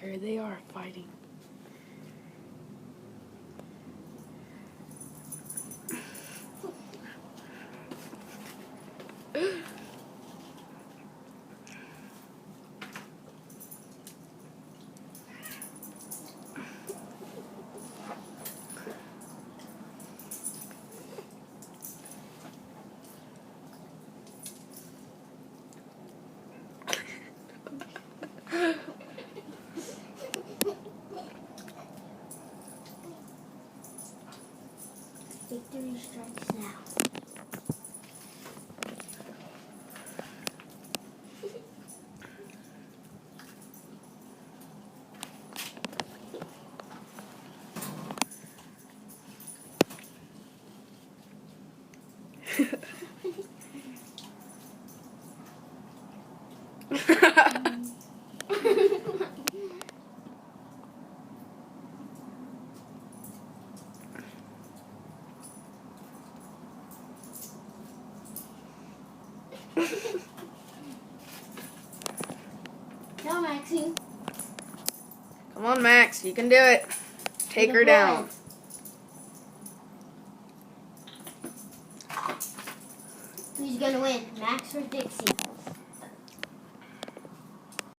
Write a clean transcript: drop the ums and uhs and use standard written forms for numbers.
Here they are fighting. Victory strikes now. Go, Maxie. Come on, Max. You can do it. Take her down. Who's gonna win, Max or Dixie?